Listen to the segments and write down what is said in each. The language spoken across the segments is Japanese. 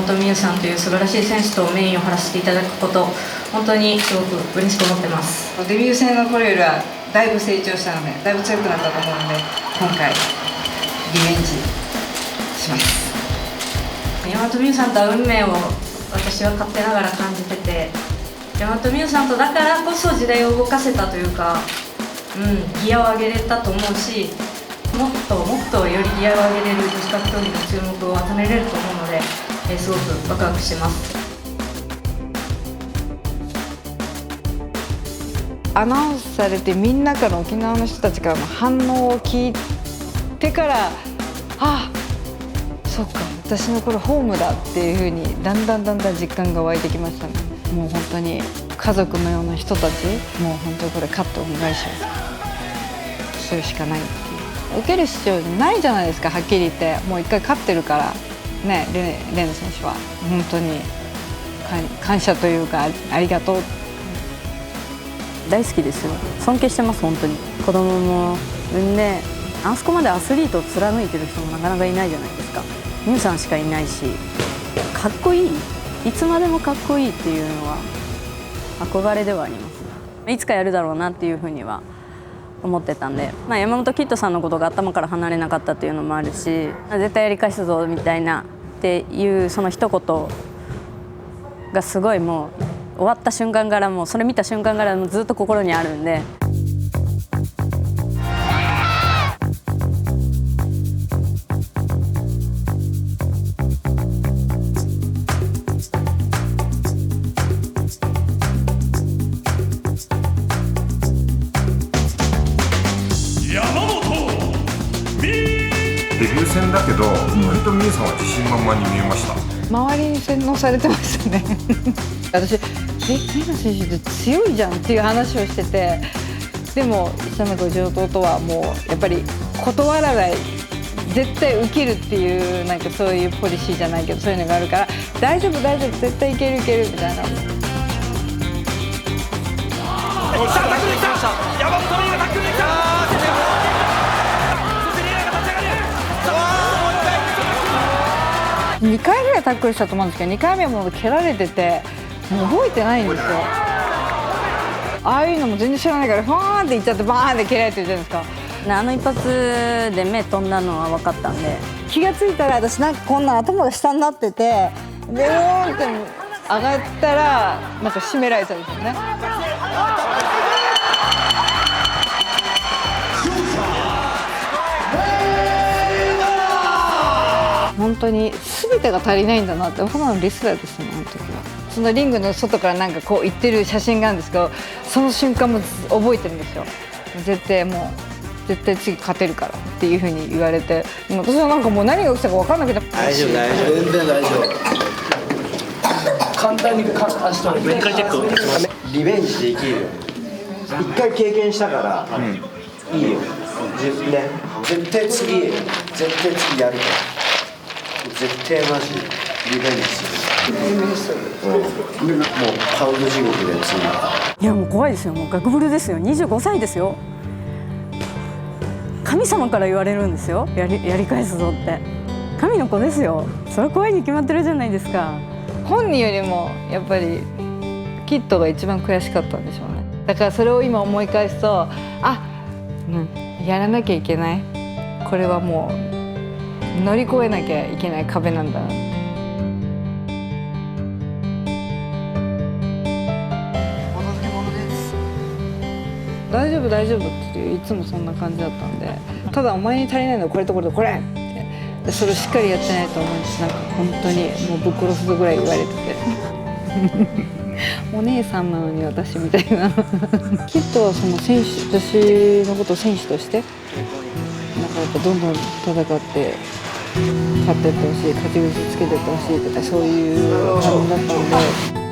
本美優さんという素晴らしい選手とメインを張らせていただくこと、本当にすごく嬉しく思ってます。デビュー戦の頃よりはだいぶ成長したので、だいぶ強くなったと思うので、今回リベンジします。大和美優さんとは運命を私は勝手ながら感じてて、大和美優さんとだからこそ時代を動かせたというか、ギアを上げれたと思うし、もっともっとよりギアを上げれる女子格闘技の注目を集めれると思うので、すごくワクワクしてます。アナウンスされて、みんなから沖縄の人たちからの反応を聞いてから、あ、そっか、私のこれホームだっていうふうにだんだん実感が湧いてきましたね。もう本当に家族のような人たち、もう本当にこれ勝って恩返しをするしかないっていう、受ける必要ないじゃないですか。はっきり言って、もう一回勝ってるからね。レン選手は本当に感謝というか、ありがとう。大好きですよ。尊敬してます。本当に子供も産んで、あそこまでアスリートを貫いてる人もなかなかいないじゃないですか。美優さんしかいないし、かっこいい、いつまでもかっこいいっていうのは憧れではあります。いつかやるだろうなっていうふうには思ってたんで、山本キッドさんのことが頭から離れなかったっていうのもあるし、絶対やり返すぞみたいなっていうその一言がすごい、もう終わった瞬間から、もうそれ見た瞬間からもうずっと心にあるんで。デビュー戦だけど、割と美優さんは自信満々に見えました。周りに洗脳されてましたね私、美優選手って強いじゃんっていう話をしてて、でも久永上弟はもうやっぱり断らない、絶対受けるっていう、なんかそういうポリシーじゃないけど、そういうのがあるから、大丈夫絶対いけるみたいな。タックルできた、山本美優がタックルできた。2回ぐらいタックルしたと思うんですけど、2回目はもう蹴られてて、もう覚えてないんですよ。ああいうのも全然知らないから、ファーンっていっちゃって、バーンって蹴られてるじゃないですか。あの一発で目飛んだのは分かったんで、気がついたら私なんかこんな頭が下になってて、でオーンって上がったらなんか締められたんですよね。本当に全てが足りないんだなって、僕のレスラーですね、あの時は。そのリングの外からなんかこう言ってる写真があるんですけど、その瞬間も覚えてるんですよ。絶対次勝てるからっていうふうに言われて、私はなんかもう何が起きたか分かんなくて。大丈夫全然大丈夫。簡単に足とメディカルチェックをリベンジできるよ。一回経験したから、いいよ。ね、絶対次やるから。絶対マジリベンジする。もうパウンド地獄で次。いやもう怖いですよ。もうガクブルですよ。25歳ですよ。神様から言われるんですよ。やり返すぞって。神の子ですよ。それ怖いに決まってるじゃないですか。本人よりもやっぱりキッドが一番悔しかったんでしょうね。だからそれを今思い返すと、やらなきゃいけない。これはもう乗り越えなきゃいけない壁なんだな。大丈夫っていう、いつもそんな感じだったんで、ただお前に足りないのはこれとこれとこれってで、それをしっかりやってないと思うんです。なんか本当にもうぶっ殺すぞぐらい言われててお姉さんなのに私みたいなきっとその選手、私のことを選手としてなんかやっぱどんどん戦って勝っていってほしい、勝ち口つけていってほしいとか、そういう感じだったんで。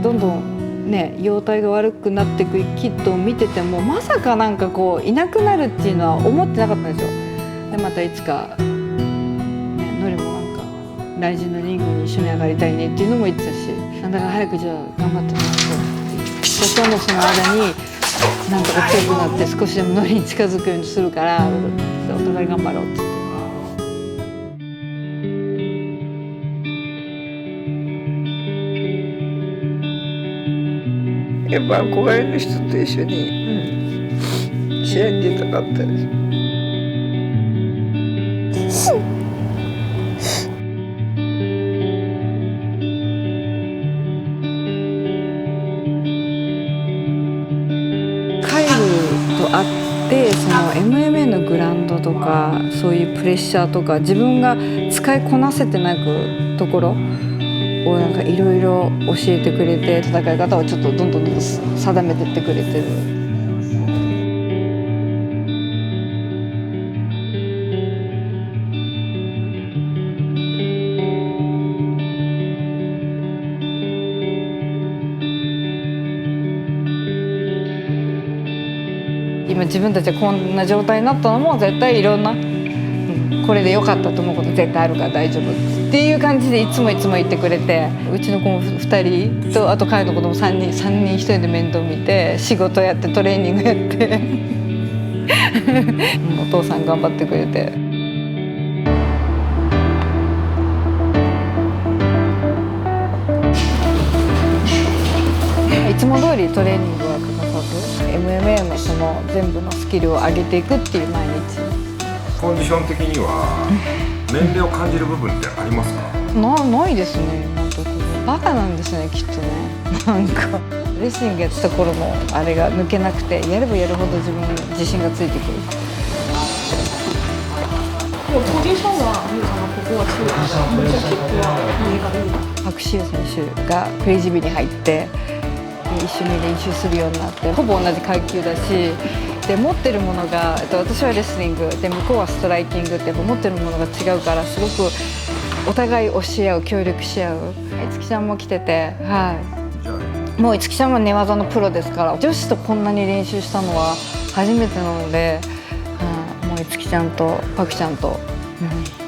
どんどんね、容体が悪くなっていくキッドを見てても、まさかなんかこういなくなるっていうのは思ってなかったんですよ。でまたいつか、ね、ノリもなんかライジンのリングに一緒に上がりたいねっていうのも言ってたし、だから早くじゃあ頑張ってもらって。私はもうその間になんとか強くなって少しでもノリに近づくようにするからお互い頑張ろうって言って。やっぱ憧れの人と一緒に、試合に出たかったです。カイルと会ってその MMA のグラウンドとかそういうプレッシャーとか自分が使いこなせてなくところをなんかいろいろ教えてくれて戦い方をちょっとどんどん定めてってくれてる。今自分たちがこんな状態になったのも絶対いろんな、これで良かったと思うこと絶対あるから大丈夫っていう感じでいつも言ってくれて、うちの子も2人とあと彼の子供3人1人で面倒見て仕事やってトレーニングやってお父さん頑張ってくれて。いつも通りトレーニングは欠かさず MMA のその全部のスキルを上げていくっていう毎日。コンディション的には年齢を感じる部分ってありますか？ないですね。今のところバカなんですねきっとね。なんかレスリングやってた頃のあれが抜けなくてやればやるほど自分に自信がついてくる。でもポジションはミュウさんはここは強いですか？もちろんキックは上から上。白州選手がクレイジービに入って一緒に練習するようになってほぼ同じ階級だしで持ってるものが私はレスリングで向こうはストライキングってやっぱ持ってるものが違うからすごくお互い教え合う協力し合う。五木ちゃんも来てて、はい、もう五木ちゃんは寝技のプロですから女子とこんなに練習したのは初めてなので、もう五木ちゃんとパクちゃんと、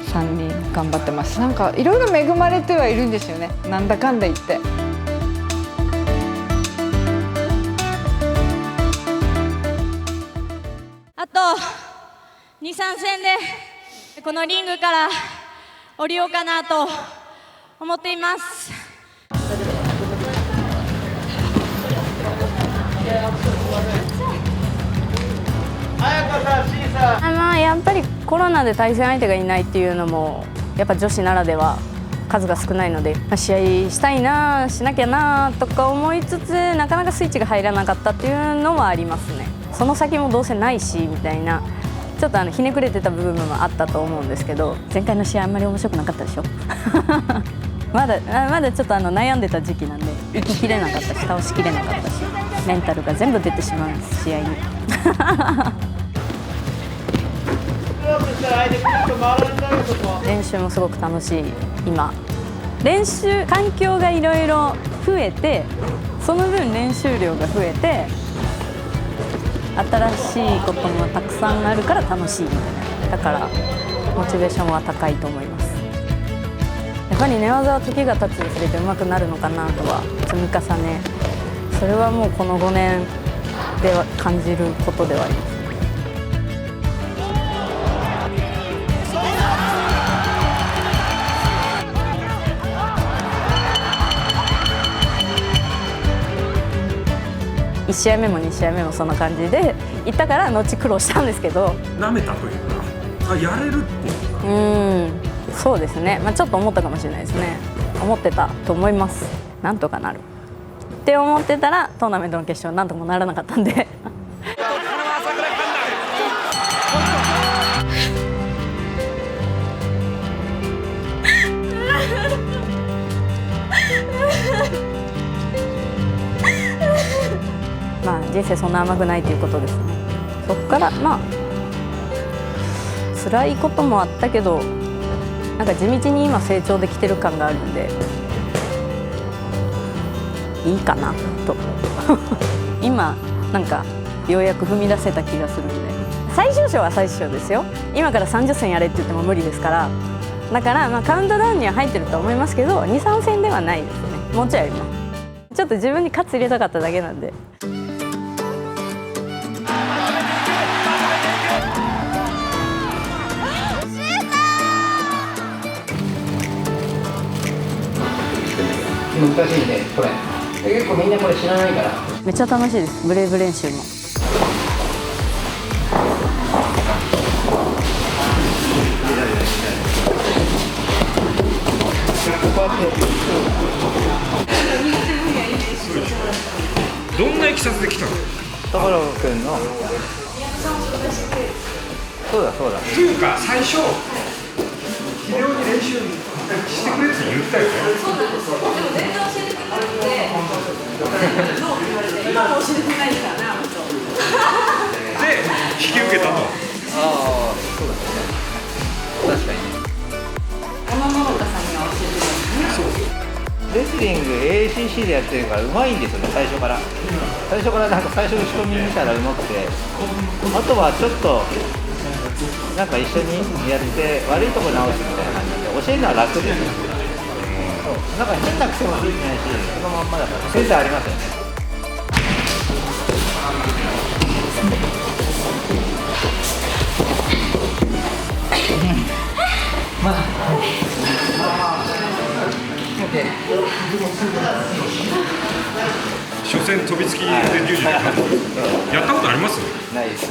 3人頑張ってます。なんかいろいろ恵まれてはいるんですよねなんだかんだ言って。あと2、3戦でこのリングから降りようかなと思っています。やっぱりコロナで対戦相手がいないっていうのもやっぱ女子ならでは数が少ないので、試合したいなしなきゃなとか思いつつなかなかスイッチが入らなかったっていうのはありますね。その先もどうせないしみたいなちょっとひねくれてた部分もあったと思うんですけど、前回の試合あんまり面白くなかったでしょまだちょっと悩んでた時期なんで行ききれなかったし倒しきれなかったしメンタルが全部出てしまうんです試合に練習もすごく楽しい。今練習環境がいろいろ増えてその分練習量が増えて新しいこともたくさんあるから楽しいみたいな。だからモチベーションは高いと思います。やっぱり寝技は時が経つにつれて上手くなるのかなとは積み重ね、それはもうこの5年では感じることではあります。1試合目も2試合目もそんな感じでいったから後苦労したんですけど、舐めたというかやれるっていうか、そうですね、ちょっと思ったかもしれないですね。思ってたと思います。なんとかなるって思ってたらトーナメントの決勝なんともならなかったんで人生そんな甘くないということですね。そこから辛いこともあったけどなんか地道に今成長できてる感があるんでいいかなと今なんかようやく踏み出せた気がするんで、最終章は最終章ですよ。今から30戦やれって言っても無理ですから、だからカウントダウンには入ってると思いますけど 2、3戦ではないですね。もうちょいあります。ちょっと自分に喝入れたかっただけなんで。難しいねこれ。結構みんなこれ知らないから。めっちゃ楽しいです、ブレイブ練習も。どんな経緯で来たの？所君の。そうだそうだ。っていうか最初秀夫に練習してくれって言ったよね。そうなんですよ。でも全然教えてくれなくて、どうって言われて、今も教えてないからね、あの人。で引き受けたと。ああそうだね。確かにね。小野桃香さんには教えてない。レスリング ACC でやってるから上手いんですよね、最初から。最初からなんか最初の仕込み見たら上手くて、あとはちょっとなんか一緒にやって悪いとこ直すみたいな感じで教えるのは楽ですよね。そうなんか変な癖もついてないし、そのまんまだからセンターありますよね。まあ初戦飛びつきで90やったことあります？ないです。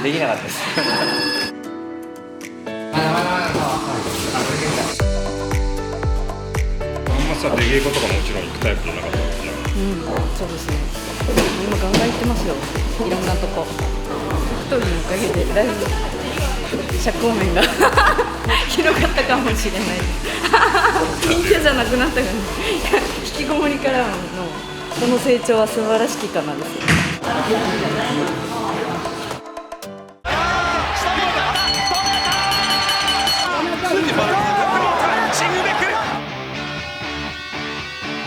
できなかったです。まだまだまだあんまさ出稽古とかもちろん行くタイプじゃなかったんですよ。そうですね。今ガンガン行ってますよ。いろんなとこ。一人のおかげでだいぶ社交面が広がったかもしれないです。陰キャじゃなくなったから、ね、引きこもりからのこの成長は素晴らしきかなです。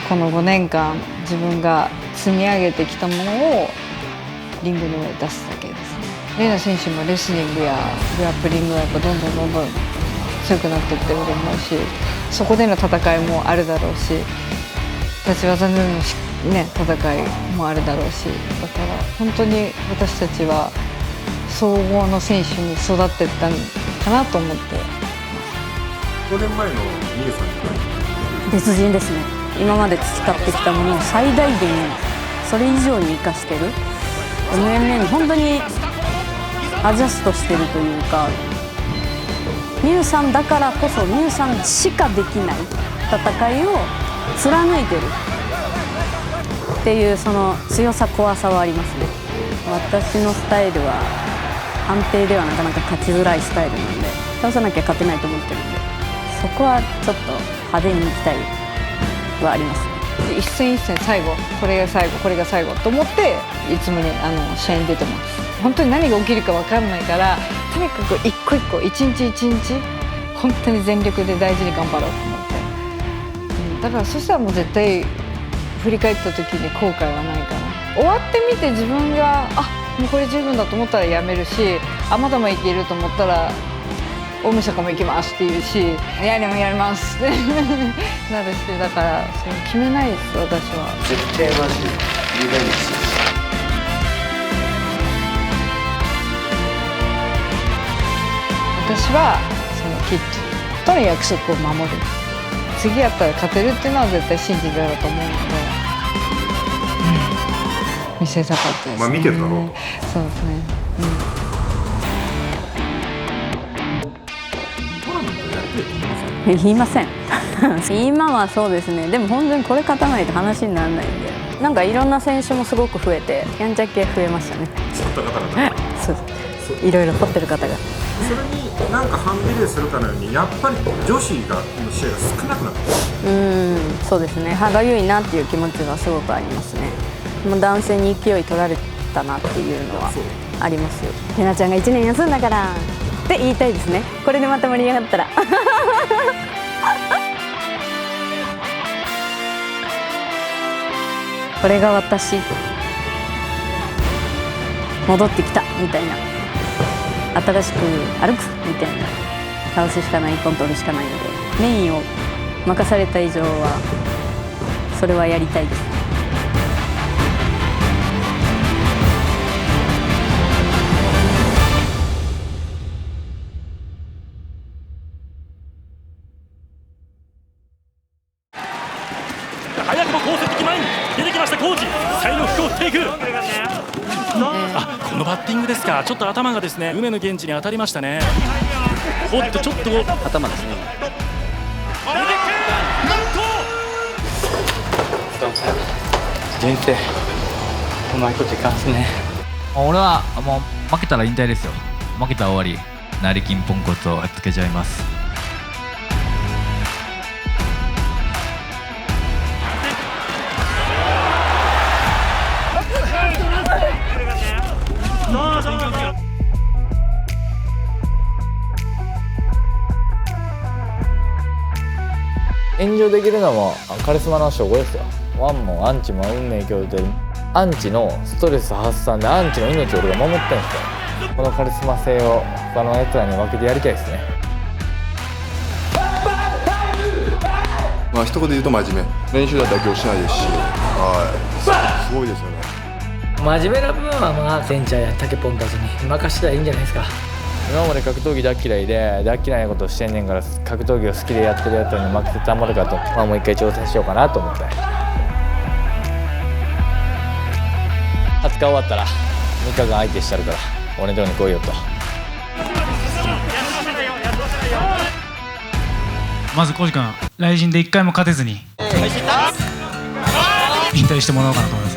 この5年間自分が積み上げてきたものをリングの上で出すだけですね。レイナ選手もレスリングやグラップリングがやっぱどんどん強くなっていってると思うし、そこでの戦いもあるだろうし、立ち技での、ね、戦いもあるだろうし、だから本当に私たちは総合の選手に育っていったんかなと思って。5年前のミユさんに別人ですね。今まで培ってきたものを最大限それ以上に生かしてる。MMA に本当にアジャストしてるというか、ミユさんだからこそミユさんしかできない戦いを貫いてるっていうその強さ怖さはありますね。私のスタイルは安定ではなかなか勝ちづらいスタイルなので、倒さなきゃ勝てないと思ってるので、そこはちょっと派手にいきたいはありますね。一戦一戦最後これが最後これが最後と思っていつもね試合に出てます。本当に何が起きるか分かんないから、とにかく一個一個一日一日本当に全力で大事に頑張ろうと思って、だからそしたらもう絶対振り返った時に後悔はないかな。終わってみて自分がもうこれ十分だと思ったらやめるし、まだまいけると思ったら大晦日も行きますって言うし、やりますってなるし、だからそれ決めないです私は。絶対マジでリベンジ。私はそのキッズとの約束を守る。次やったら勝てるっていうのは絶対信じてたと思うので、見せたかったですね。見てるだろうと。そうですね。言いません今はそうですね。でも本当にこれ勝たないと話にならないんで、なんかいろんな選手もすごく増えて、やんちゃ系増えましたね。そういった方々そういろいろ掘ってる方が。それになんか反比例するかのように、やっぱり女子の試合が少なくなってる。そうですね。歯がゆいなっていう気持ちはすごくありますね。もう男性に勢い取られたなっていうのはありますよ。レナちゃんが1年休んだからって言いたいですね。これでまた盛り上がったらこれが私、戻ってきたみたいな、新しく歩くみたいな、倒すしかない、1本取るしかないので、メインを任された以上はそれはやりたいです。早くも高速的前に出てきましたコーチ、サイドフックを振っていく。このバッティングですか。ちょっと頭がですね梅野源氏に当たりましたね。おっとちょっと頭ですね。人生うまいこといかんすね。俺はもう負けたら引退ですよ。負けたら終わり。成金ポンコツをつけちゃいます。炎上できるのもカリスマの証拠ですよ。ワンもアンチも運命共同で、アンチのストレス発散でアンチの命を俺が守ってるんですよ。このカリスマ性を他のやつらに分けてやりたいですね。まあ一言で言うと真面目、練習だったら今日しないですし、すごいですよね。真面目な部分はまあセンチャーやタケポンたちに任せたらいいんじゃないですか。今まで格闘技大嫌いで大嫌いなことをしてんねんから、格闘技を好きでやってるやつに負けてたまるかと、もう一回挑戦しようかなと思って。20日終わったら3日間相手してやるから俺のとこに来いよと。まずコージ君、雷神で1回も勝てずに引退してもらおうかなと思います。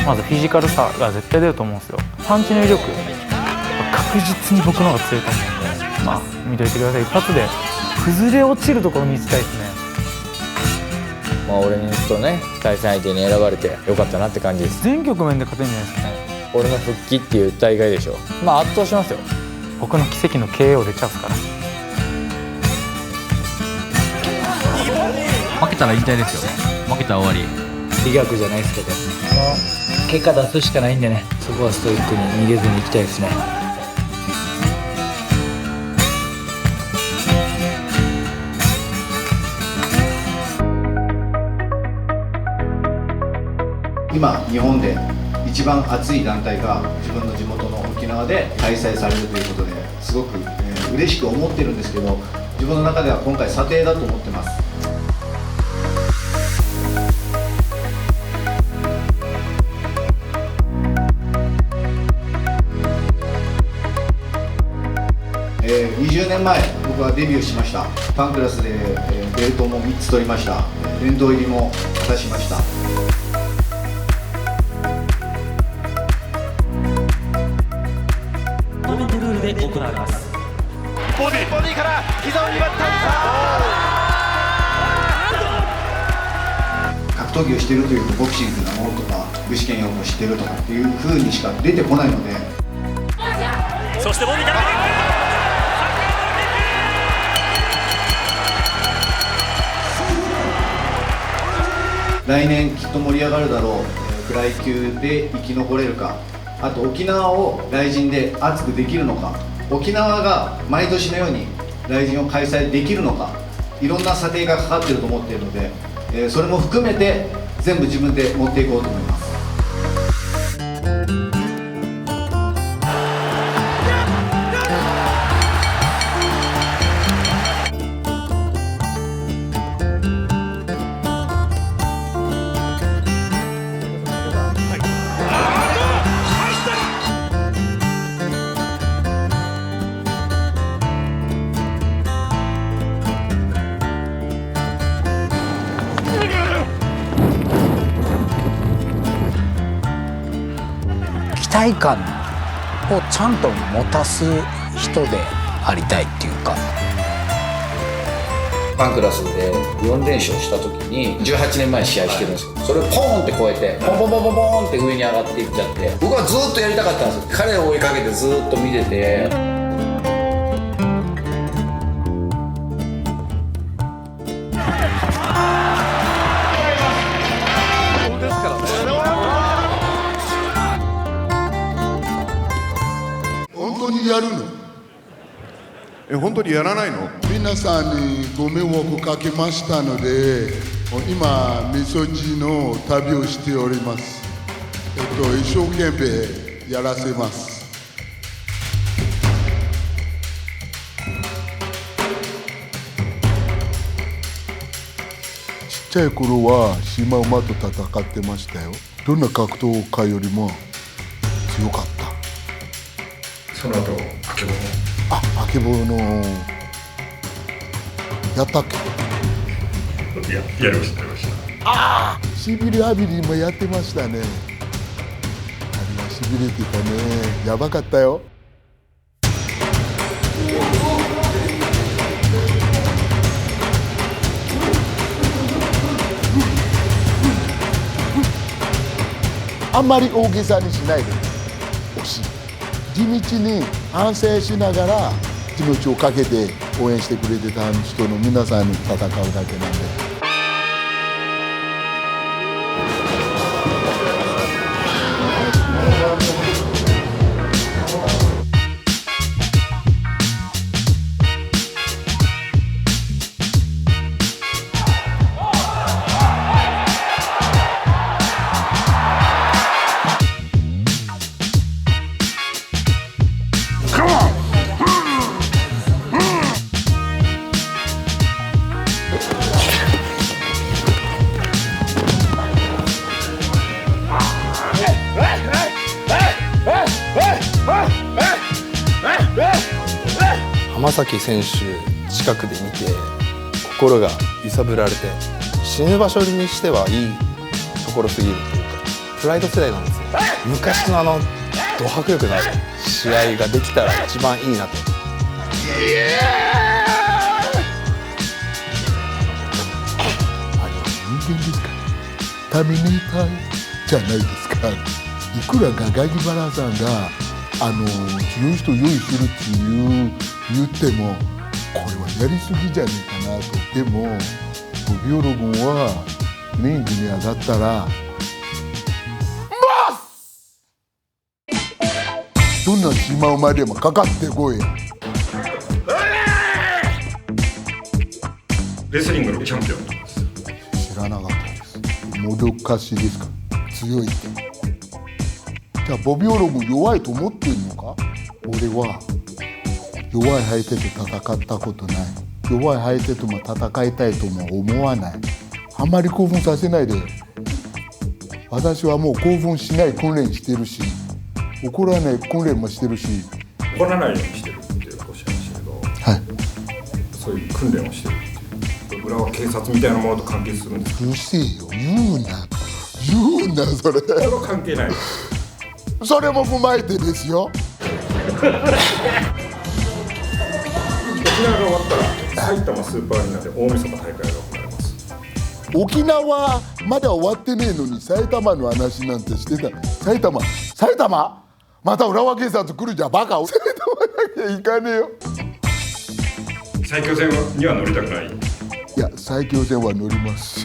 まずフィジカルさが絶対出ると思うんですよ。パンチの威力確実に僕の方が強いと思うんで、まあ見といてください。一発で崩れ落ちるところ見せたいですね。まあ俺にとね、対戦相手に選ばれてよかったなって感じです。全局面で勝てるんじゃないですかね。俺の復帰っていう大会でしょ。まあ圧倒しますよ。僕の奇跡の KO 出ちゃうから。負けたら引退ですよ。負けたら終わり。美学じゃないですけど、結果出すしかないんでね、そこはストイックに逃げずにいきたいですね。今日本で一番熱い団体が自分の地元の沖縄で開催されるということですごく、嬉しく思ってるんですけど、自分の中では今回査定だと思ってます。20年前僕はデビューしました。パンクラスで、ベルトも3つ取りました。殿堂入りも果たしました。トーナメントルールで行われます。ボディから膝を2番格闘技をしているというとボクシングなのとか具志堅用も知ってるとかっていう風にしか出てこないので、そしてボディから来年きっと盛り上がるだろう、フライ級で生き残れるか、あと沖縄を雷神で熱くできるのか、沖縄が毎年のように雷神を開催できるのか、いろんな査定がかかっていると思っているので、それも含めて全部自分で持っていこうと思います。期待感をちゃんと持たす人でありたいっていうか。パンクラスで4連勝した時に18年前試合してるんですけど、それをポーンって超えてポンポンポンポンポンって上に上がっていっちゃって、僕はずっとやりたかったんですよ。彼を追いかけてずっと見てて。本当にやらないの？皆さんにご迷惑かけましたので、今みそじの旅をしております。一生懸命やらせます。ちっちゃい頃はシマウマと戦ってましたよ。どんな格闘家よりも強かった。その後あけぼの。あけぼのやったっけ？やりましたやりました。しびれアビリもやってましたね。あれはしびれてたね。やばかったよ。あんまり大げさにしないでほしい。地道に反省しながら命をかけて応援してくれてた人の皆さんに戦うだけなんで。浜崎選手近くで見て心が揺さぶられて、死ぬ場所にしてはいいところすぎるというか、プライド世代なんですよ。昔のド迫力のある試合ができたら一番いいなと。人間ですから、ターミネーターじゃないですか。いくらガギバラさんが強い人用意するって言っても、これはやりすぎじゃねえかなと。でもボビオロゴンはリングに上がったらどんなシマウマでもかかってこいや。レスリングのチャンピオンなんです。知らなかったです。もどかしですか、強いって。じゃあボビオロゴン弱いと思ってんのか？俺は弱い相手と戦ったことない。弱い相手とも戦いたいとも思わない。あんまり興奮させないで。私はもう興奮しない訓練してるし、怒らない訓練もしてるし。怒らないようにしてるっておっしゃいましたけど、はい、そういう訓練をしてるっていう。裏は警察みたいなものと関係するんですか？うるせえよ、言うなそれ。それは関係ない。それも踏まえてですよ。沖縄が終わったら埼玉スーパーアリーナで大晦日大会が行われます。沖縄まだ終わってねえのに埼玉の話なんてしてた。埼玉また浦和警察来るじゃん、バカ。埼玉だけ行かねえよ。埼京線には乗りたくない？いや、埼京線は乗ります。